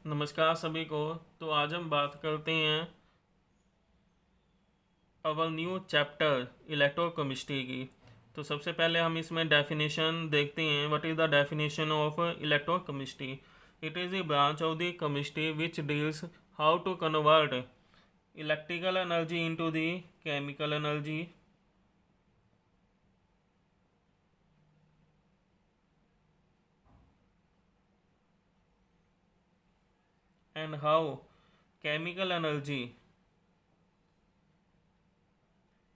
नमस्कार सभी को। तो आज हम बात करते हैं अवर न्यू चैप्टर इलेक्ट्रोकेमिस्ट्री की। तो सबसे पहले हम इसमें डेफिनेशन देखते हैं। What is the definition of electrochemistry? It is a branch of the chemistry which deals how to convert electrical energy into the chemical energy and how chemical energy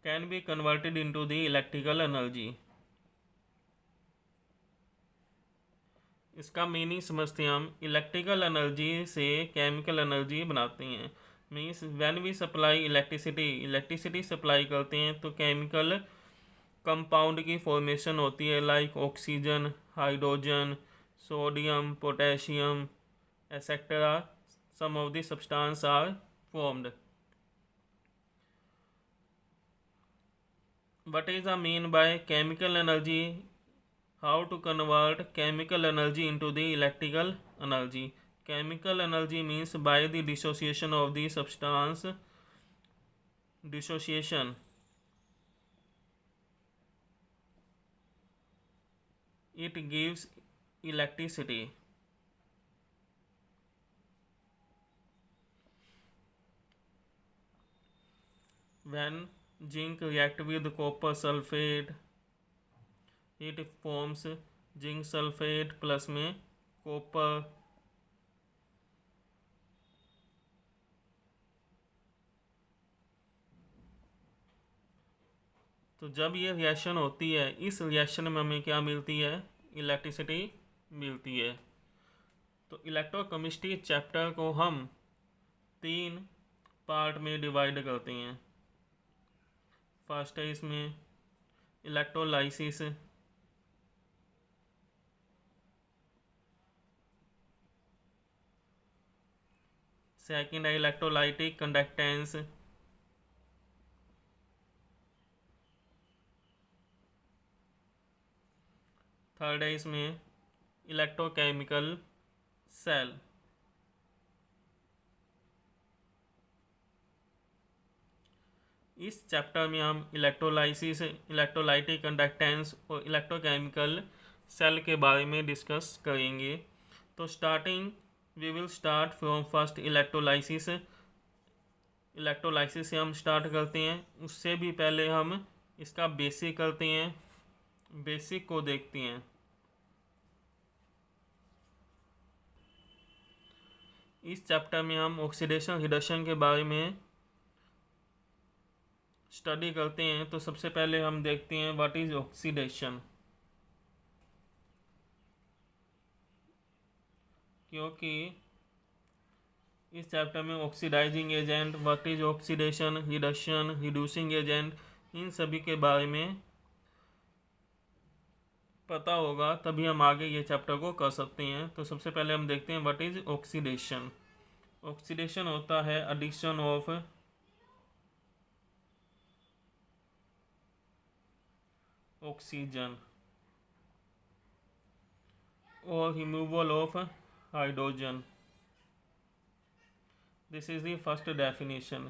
can be converted into the electrical energy। इसका meaning समझते हैं हम। Electrical energy से chemical energy बनाते हैं। Means when we supply electricity supply करते हैं तो केमिकल कंपाउंड की फॉर्मेशन होती है, like oxygen, hydrogen, sodium, potassium etcetera. Some of the substance are formed. What is the mean by chemical energy? How to convert chemical energy into the electrical energy? Chemical energy means by the dissociation of the substance. Dissociation. It gives electricity. When zinc react with copper sulfate, it forms zinc sulphate plus में copper. तो जब ये reaction होती है, इस reaction में हमें क्या मिलती है? इलेक्ट्रिसिटी मिलती है। तो इलेक्ट्रोकेमिस्ट्री चैप्टर को हम 3 पार्ट में डिवाइड करते हैं। फर्स्ट है इसमें इलेक्ट्रोलाइसिस, सेकंड है इलेक्ट्रोलाइटिक कंडक्टेंस, थर्ड है इसमें इलेक्ट्रोकेमिकल सेल। इस चैप्टर में हम इलेक्ट्रोलाइसिस, इलेक्ट्रोलाइटिक कंडक्टेंस और इलेक्ट्रोकेमिकल सेल के बारे में डिस्कस करेंगे। तो starting we will start from first electrolysis. Electrolysis से हम स्टार्ट करते हैं। उससे भी पहले हम इसका बेसिक करते हैं, बेसिक को देखते हैं। इस चैप्टर में हम ऑक्सीडेशन रिडक्शन के बारे में स्टडी करते हैं। तो सबसे पहले हम देखते हैं व्हाट इज ऑक्सीडेशन। क्योंकि इस चैप्टर में oxidising agent, what is oxidation, reduction, reducing agent, इन सभी के बारे में पता होगा, तभी हम आगे ये चैप्टर को कर सकते हैं। तो सबसे पहले हम देखते हैं व्हाट इज ऑक्सीडेशन। ऑक्सीडेशन होता है एडिशन ऑफ ऑक्सीजन और removal of hydrogen. This is the first definition.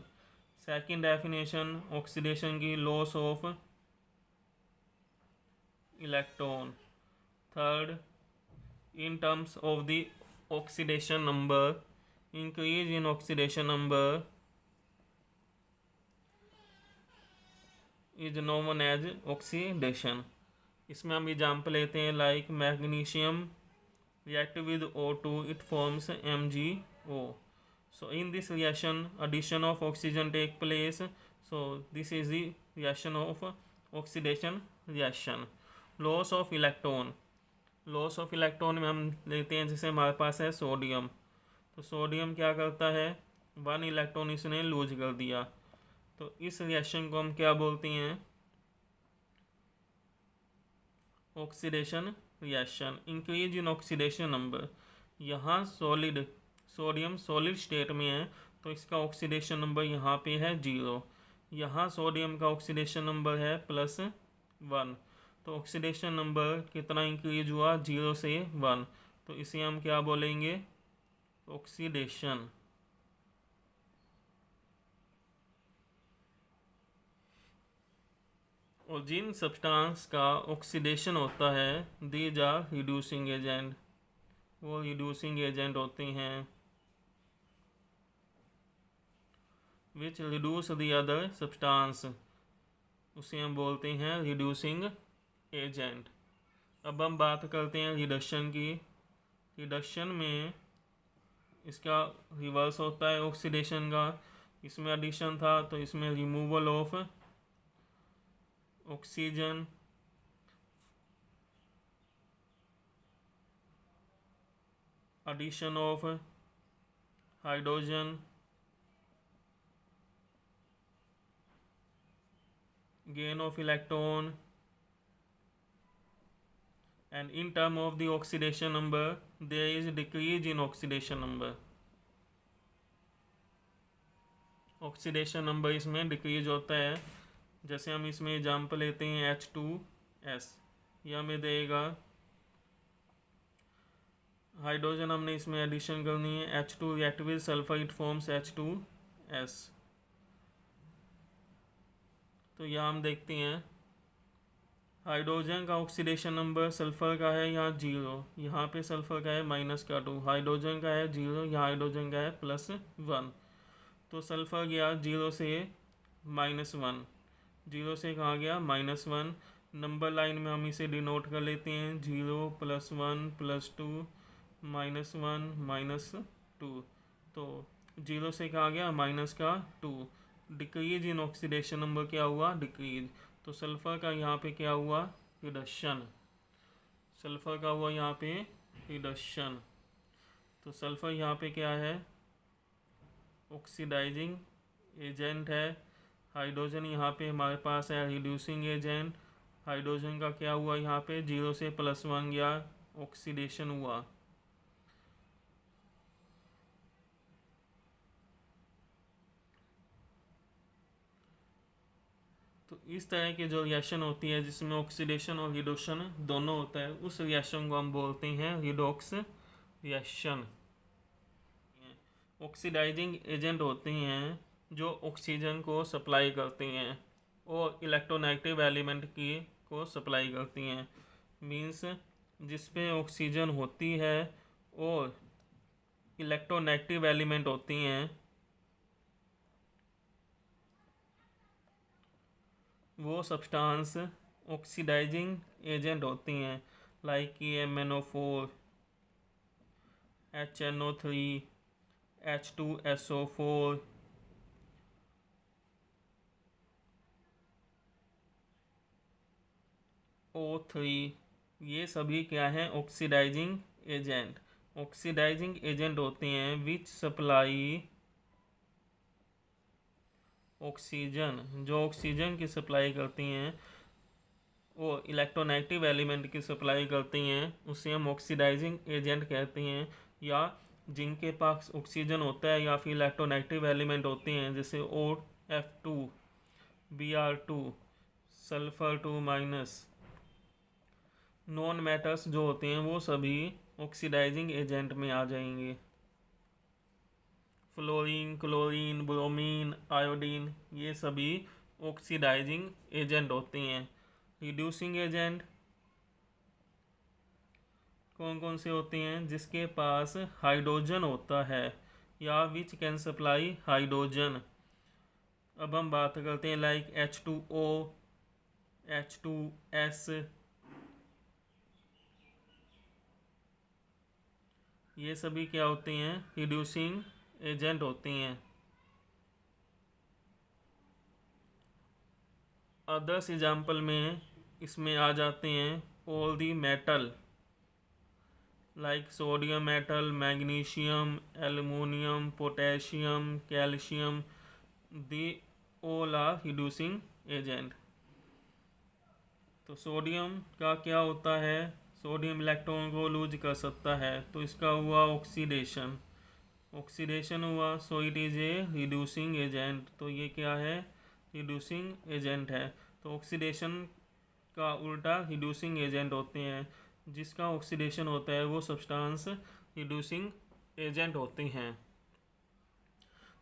Second definition oxidation की loss of electron. Third, in terms of the oxidation number, increase in oxidation number is known as oxidation। इसमें हम example लेते हैं, like magnesium react with O2, it forms MgO। so in this reaction addition of oxygen take place। so this is the reaction of oxidation reaction। loss of electron, loss of electron में हम लेते हैं जैसे हमारे पास है sodium. तो sodium क्या करता है? 1 इलेक्ट्रॉन इसने लूज कर दिया। तो इस रिएक्शन को हम क्या बोलते हैं? Oxidation reaction. Increase in oxidation number, यहाँ सोडियम सॉलिड स्टेट में है तो इसका ऑक्सीडेशन नंबर यहाँ पे है 0। यहाँ सोडियम का ऑक्सीडेशन नंबर है +1। तो ऑक्सीडेशन नंबर कितना इंक्रीज हुआ? 0 से 1। तो इसे हम क्या बोलेंगे? ऑक्सीडेशन। और जिन सब्सटेंस का ऑक्सीडेशन होता है दीज आर रिड्यूसिंग एजेंट, वो रिड्यूसिंग एजेंट होते हैं which reduce the other substance, उसे हम बोलते हैं रिड्यूसिंग एजेंट। अब हम बात करते हैं रिडक्शन की। रिडक्शन में इसका रिवर्स होता है ऑक्सीडेशन का। इसमें एडिशन था तो इसमें removal of oxygen, addition of hydrogen, gain of electron, and in term of the oxidation number there is decrease in oxidation number, oxidation number इसमें डिक्रीज होता है। जैसे हम इसमें एग्जाम्पल लेते हैं H2S, यह हमें देगा हाइड्रोजन, हमने इसमें एडिशन करनी है H2 react with sulphur, it forms H2S। तो यहाँ हम देखते हैं हाइड्रोजन का ऑक्सीडेशन नंबर सल्फर का है यहाँ 0, यहाँ पे सल्फर का है -2, हाइड्रोजन का है 0, यहाँ हाइड्रोजन का है +1। तो सल्फर गया 0 से -1, 0 से कहाँ गया -1। नंबर लाइन में हम इसे डिनोट कर लेते हैं 0 +1 +2 -1 -2। तो 0 से कहाँ गया -2, डिक्रीज इन ऑक्सीडेशन नंबर क्या हुआ, डिक्रीज। तो सल्फर का यहाँ पे क्या हुआ, रिडक्शन। सल्फर का हुआ यहाँ पे रिडक्शन। तो सल्फर यहाँ पे क्या है, ऑक्सीडाइजिंग एजेंट है। हाइड्रोजन यहाँ पे हमारे पास है रिड्यूसिंग एजेंट। हाइड्रोजन का क्या हुआ यहाँ पे 0 से +1 गया, ऑक्सीडेशन हुआ। तो इस तरह की जो रिएक्शन होती है जिसमें ऑक्सीडेशन और रिडक्शन दोनों होता है, उस रिएक्शन को हम बोलते हैं रिडॉक्स रिएक्शन। ऑक्सीडाइजिंग एजेंट होते हैं जो ऑक्सीजन को सप्लाई करते हैं और इलेक्ट्रोनेगेटिव एलिमेंट की को सप्लाई करती हैं। मींस जिस पे ऑक्सीजन होती है और इलेक्ट्रोनेगेटिव एलिमेंट होती हैं वो सब्सटेंस ऑक्सीडाइजिंग एजेंट होती हैं, like MnO4, HNO3, H2SO4, O3। ये सभी क्या हैं, ऑक्सीडाइजिंग एजेंट। ऑक्सीडाइजिंग एजेंट होते हैं विच सप्लाई ऑक्सीजन, जो ऑक्सीजन की सप्लाई करती हैं और इलेक्ट्रोनेगेटिव एलिमेंट की सप्लाई करती हैं, उसे हम ऑक्सीडाइजिंग एजेंट कहते हैं। या जिनके पास ऑक्सीजन होता है या फिर इलेक्ट्रोनेगेटिव एलिमेंट होते हैं, जैसे OF2, Br2, sulphur 2-, non metals जो होते हैं वो सभी ऑक्सीडाइजिंग एजेंट में आ जाएंगे। फ्लोरीन, क्लोरीन, ब्रोमीन, आयोडीन, ये सभी ऑक्सीडाइजिंग एजेंट होते हैं। रिड्यूसिंग एजेंट कौन कौन से होते हैं, जिसके पास हाइड्रोजन होता है या विच कैन सप्लाई हाइड्रोजन। अब हम बात करते हैं लाइक H2O, H2S, ये सभी क्या होते हैं, रिड्यूसिंग एजेंट होते हैं। अदर्स एग्जाम्पल में इसमें आ जाते हैं all the metal, like sodium metal, magnesium, aluminium, potassium, calcium, the all are reducing agent. तो सोडियम का क्या होता है, सोडियम इलेक्ट्रॉन को लूज कर सकता है, तो इसका हुआ ऑक्सीडेशन, ऑक्सीडेशन हुआ, so it is a reducing agent. तो ये क्या है, रिड्यूसिंग एजेंट है। तो ऑक्सीडेशन का उल्टा रिड्यूसिंग एजेंट होते हैं। जिसका ऑक्सीडेशन होता है वो सब्सटेंस रिड्यूसिंग एजेंट होते हैं।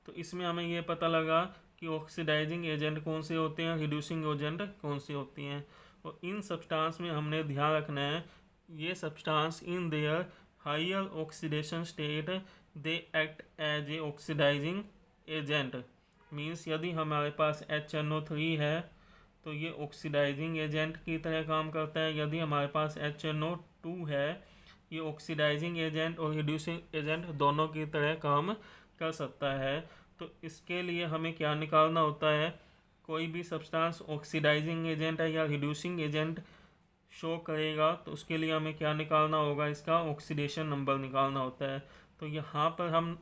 तो इसमें हमें ये पता लगा कि ऑक्सीडाइजिंग एजेंट कौन से होते हैं, रिड्यूसिंग एजेंट कौन से होती हैं। और इन सब्सटेंस में हमने ध्यान रखना है, ये substance in their higher oxidation state they act as a oxidizing agent. Means यदि हमारे पास HNO3 है तो ये ऑक्सीडाइजिंग एजेंट की तरह काम करता है। यदि हमारे पास HNO2 है, ये ऑक्सीडाइजिंग एजेंट और रिड्यूसिंग एजेंट दोनों की तरह काम कर सकता है। तो इसके लिए हमें क्या निकालना होता है, कोई भी सब्सटेंस ऑक्सीडाइजिंग एजेंट है या रिड्यूसिंग एजेंट शो करेगा तो उसके लिए हमें क्या निकालना होगा, इसका ऑक्सीडेशन नंबर निकालना होता है। तो यहाँ पर हम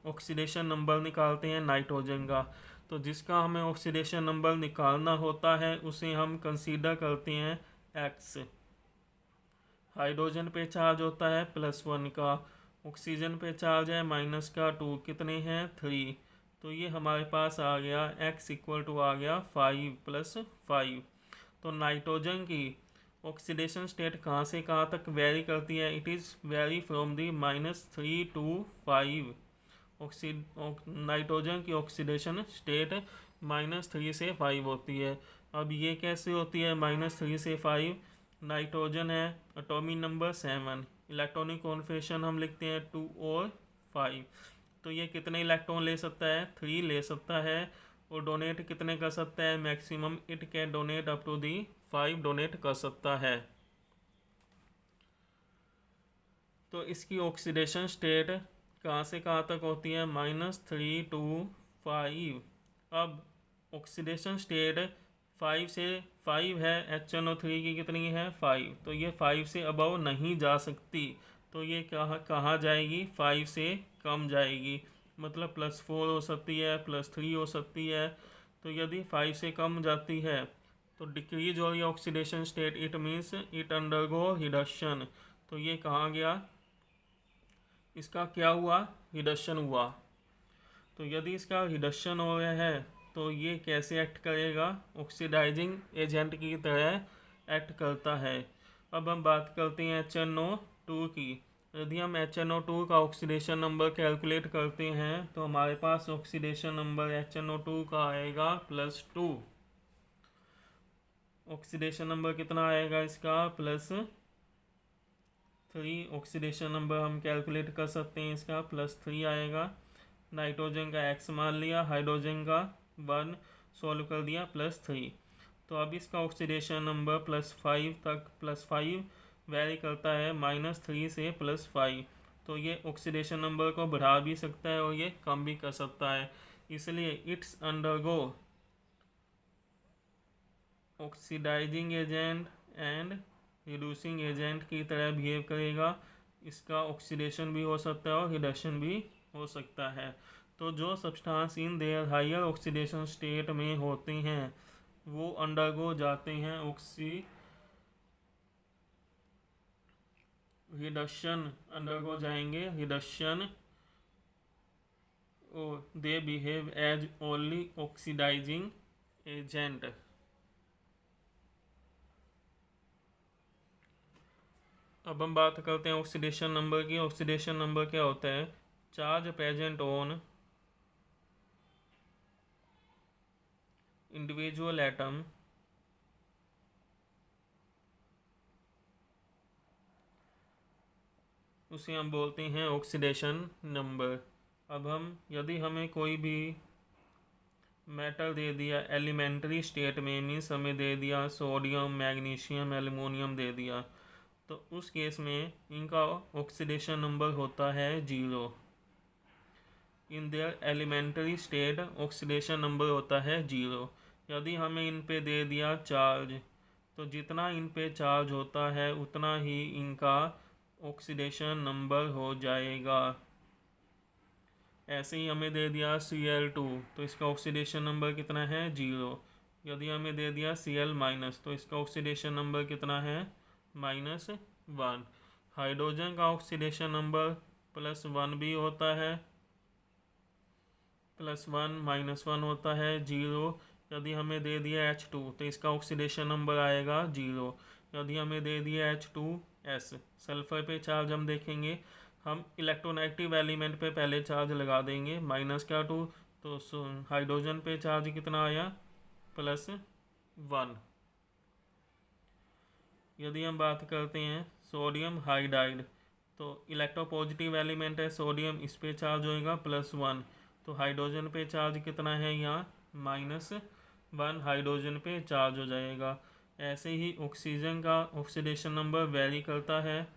ऑक्सीडेशन नंबर निकालते हैं नाइट्रोजन का। तो जिसका हमें ऑक्सीडेशन नंबर निकालना होता है उसे हम कंसीडर करते हैं X। हाइड्रोजन पे चार्ज होता है +1 का, ऑक्सीजन पे चार्ज है -2, कितने हैं 3। तो ये हमारे पास आ गया X = आ गया 5 + 5। तो नाइट्रोजन की ऑक्सीडेशन स्टेट कहाँ से कहाँ तक वेरी करती है, it is very from the -3 to 5। Nitrogen की ऑक्सीडेशन स्टेट -3 से 5 होती है। अब ये कैसे होती है -3 से 5, नाइट्रोजन है एटॉमिक नंबर 7, इलेक्ट्रॉनिक कॉन्फिगरेशन हम लिखते हैं 2 और 5। तो ये कितने इलेक्ट्रॉन ले सकता है, 3 ले सकता है। और डोनेट कितने कर सकता है, maximum it can donate up to the 5 donate कर सकता है। तो इसकी ऑक्सीडेशन स्टेट कहाँ से कहाँ तक होती है, -3 to 5। अब ऑक्सीडेशन स्टेट 5 से 5 है, HNO3 की कितनी है 5, तो ये 5 से अबव नहीं जा सकती। तो ये कहाँ जाएगी, 5 से कम जाएगी, मतलब +4 हो सकती है, +3 हो सकती है। तो यदि 5 से कम जाती है तो डिक्रीज हो रही oxidation state, it means it undergo reduction. तो ये कहाँ गया, इसका क्या हुआ, रिडक्शन हुआ। तो यदि इसका रिडक्शन हो रहा है तो ये कैसे एक्ट करेगा, ऑक्सीडाइजिंग एजेंट की तरह एक्ट करता है। अब हम बात करते हैं HNO2 की। यदि हम HNO2 का ऑक्सीडेशन नंबर कैलकुलेट करते हैं तो हमारे पास ऑक्सीडेशन नंबर HNO2 का आएगा +2। ऑक्सीडेशन नंबर कितना आएगा इसका, +3। ऑक्सीडेशन नंबर हम कैलकुलेट कर सकते हैं, इसका +3 आएगा। नाइट्रोजन का X मान लिया, हाइड्रोजन का 1 सॉल्व कर दिया, +3। तो अब इसका ऑक्सीडेशन नंबर +5 तक, +5 वेरी करता है -3 से +5। तो ये ऑक्सीडेशन नंबर को बढ़ा भी सकता है और ये कम भी कर सकता है, इसलिए it's undergo oxidizing agent and reducing agent की तरह बिहेव करेगा। इसका ऑक्सीडेशन भी हो सकता है और रिडक्शन भी हो सकता है। तो जो substance in their higher oxidation state में होते हैं वो अंडरगो जाते हैं रिडक्शन, अंडरगो जाएंगे रिडक्शन, और they behave as only oxidizing agent. अब हम बात करते हैं ऑक्सीडेशन नंबर की। ऑक्सीडेशन नंबर क्या होता है, charge present on individual atom उसे हम बोलते हैं ऑक्सीडेशन नंबर। अब हम यदि हमें कोई भी मेटल दे दिया एलिमेंट्री स्टेट में, मीन्स हमें दे दिया सोडियम, मैग्नीशियम, एल्युमिनियम दे दिया, तो उस केस में इनका ऑक्सीडेशन नंबर होता है 0। In their elementary state oxidation number होता है 0। यदि हमें इन पे दे दिया चार्ज, तो जितना इन पे चार्ज होता है उतना ही इनका ऑक्सीडेशन नंबर हो जाएगा। ऐसे ही हमें दे दिया Cl2 तो इसका ऑक्सीडेशन नंबर कितना है 0। यदि हमें दे दिया Cl- तो इसका ऑक्सीडेशन नंबर कितना है -1। हाइड्रोजन का ऑक्सीडेशन नंबर +1 भी होता है, +1 -1 होता है 0। यदि हमें दे दिया H2 तो इसका ऑक्सीडेशन नंबर आएगा 0। यदि हमें दे दिया H2S, सल्फर पे चार्ज हम देखेंगे हम इलेक्ट्रोनेगेटिव एलिमेंट पे पहले चार्ज लगा देंगे -2, तो हाइड्रोजन पे चार्ज कितना आया +1। यदि हम बात करते हैं सोडियम हाइड्राइड, तो इलेक्ट्रोपॉजिटिव एलिमेंट है सोडियम, इस पे चार्ज होएगा +1, तो हाइड्रोजन पे चार्ज कितना है यहाँ -1 हाइड्रोजन पे चार्ज हो जाएगा। ऐसे ही ऑक्सीजन का ऑक्सीडेशन नंबर वेरी करता है।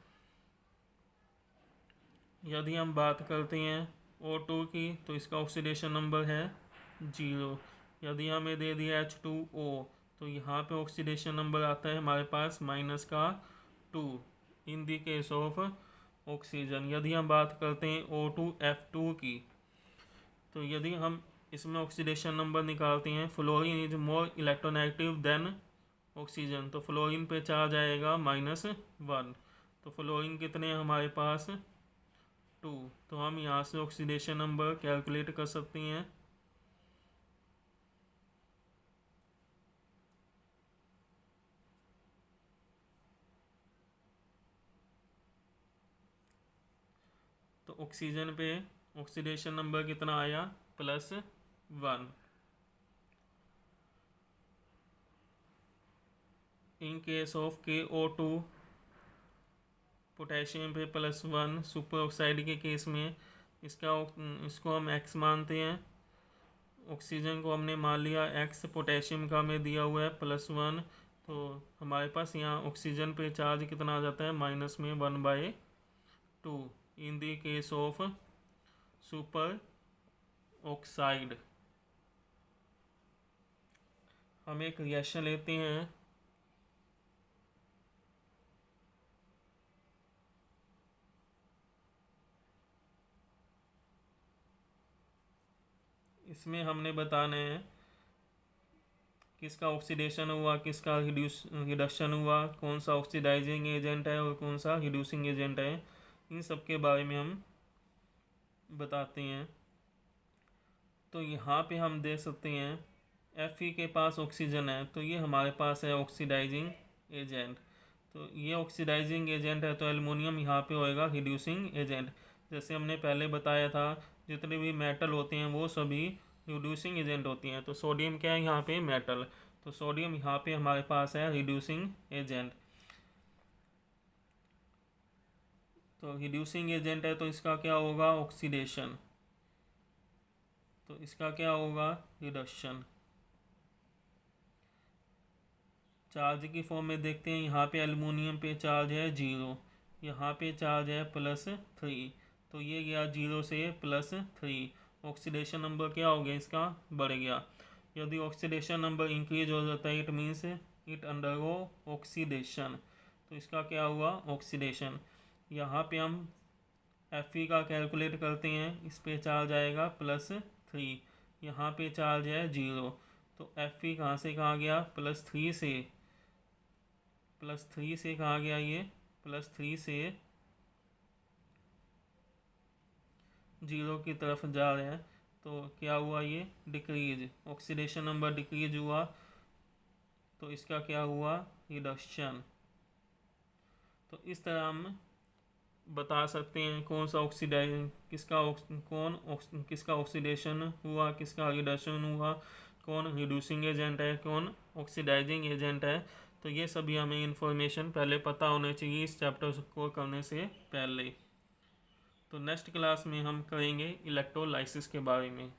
यदि हम बात करते हैं O2 की, तो इसका ऑक्सीडेशन नंबर है 0। यदि हमें दे दिया H2O, तो यहाँ पे ऑक्सीडेशन नंबर आता है हमारे पास -2 इन दी केस ऑफ ऑक्सीजन। यदि हम बात करते हैं O2F2 की, तो यदि हम इसमें ऑक्सीडेशन नंबर निकालते हैं, fluorine is more electronegative than oxygen, तो फ्लोरीन पे चार्ज आएगा -1, तो फ्लोरीन कितने हैं हमारे पास 2, तो हम यहाँ से ऑक्सीडेशन नंबर कैलकुलेट कर सकते हैं। तो ऑक्सीजन पे ऑक्सीडेशन नंबर कितना आया +1। In case of KO2 potassium पे +1, सुपर ऑक्साइड के केस में इसको हम X मानते हैं। ऑक्सीजन को हमने मान लिया X, पोटेशियम का हमें दिया हुआ है +1, तो हमारे पास यहाँ ऑक्सीजन पे चार्ज कितना आ जाता है -1/2 in the case of super oxide. हम एक रिएक्शन लेते हैं, इसमें हमने बताना है किसका ऑक्सीडेशन हुआ, किसका रिडक्शन हुआ, कौन सा ऑक्सीडाइजिंग एजेंट है और कौन सा रिड्यूसिंग एजेंट है, इन सब के बारे में हम बताते हैं। तो यहाँ पे हम देख सकते हैं Fe के पास ऑक्सीजन है, तो ये हमारे पास है ऑक्सीडाइजिंग एजेंट, तो ये ऑक्सीडाइजिंग एजेंट है, तो एल्युमिनियम यहाँ पे होएगा रिड्यूसिंग एजेंट। जैसे हमने पहले बताया था जितने भी मेटल होते हैं वो सभी रिड्यूसिंग एजेंट होती हैं, तो सोडियम क्या है यहाँ पे मेटल, तो सोडियम यहाँ पे हमारे पास है रिड्यूसिंग एजेंट। तो रिड्यूसिंग एजेंट है तो इसका क्या होगा ऑक्सीडेशन, तो इसका क्या होगा रिडक्शन। चार्ज की फॉर्म में देखते हैं, यहाँ पे एल्युमिनियम पे चार्ज है 0, यहाँ पे चार्ज है +3, तो ये गया 0 से +3, ऑक्सीडेशन नंबर क्या हो गया इसका बढ़ गया। यदि ऑक्सीडेशन नंबर इंक्रीज हो जाता है it means it undergo oxidation, तो इसका क्या हुआ ऑक्सीडेशन। यहाँ पे हम Fe का कैलकुलेट करते हैं, इस पे चार्ज आएगा +3, यहाँ पे चार्ज है 0, तो Fe कहाँ से कहाँ गया +3 से कहाँ गया, ये +3 से 0 की तरफ जा रहे हैं, तो क्या हुआ ये डिक्रीज, ऑक्सीडेशन नंबर डिक्रीज हुआ, तो इसका क्या हुआ रिडक्शन। तो इस तरह हम बता सकते हैं कौन सा किसका ऑक्सीडेशन हुआ, किसका रिडक्शन हुआ, कौन रिड्यूसिंग एजेंट है, कौन ऑक्सीडाइजिंग एजेंट है। तो ये सभी हमें इन्फॉर्मेशन पहले पता होना चाहिए इस चैप्टर को करने से पहले। तो नेक्स्ट क्लास में हम करेंगे इलेक्ट्रोलाइसिस के बारे में।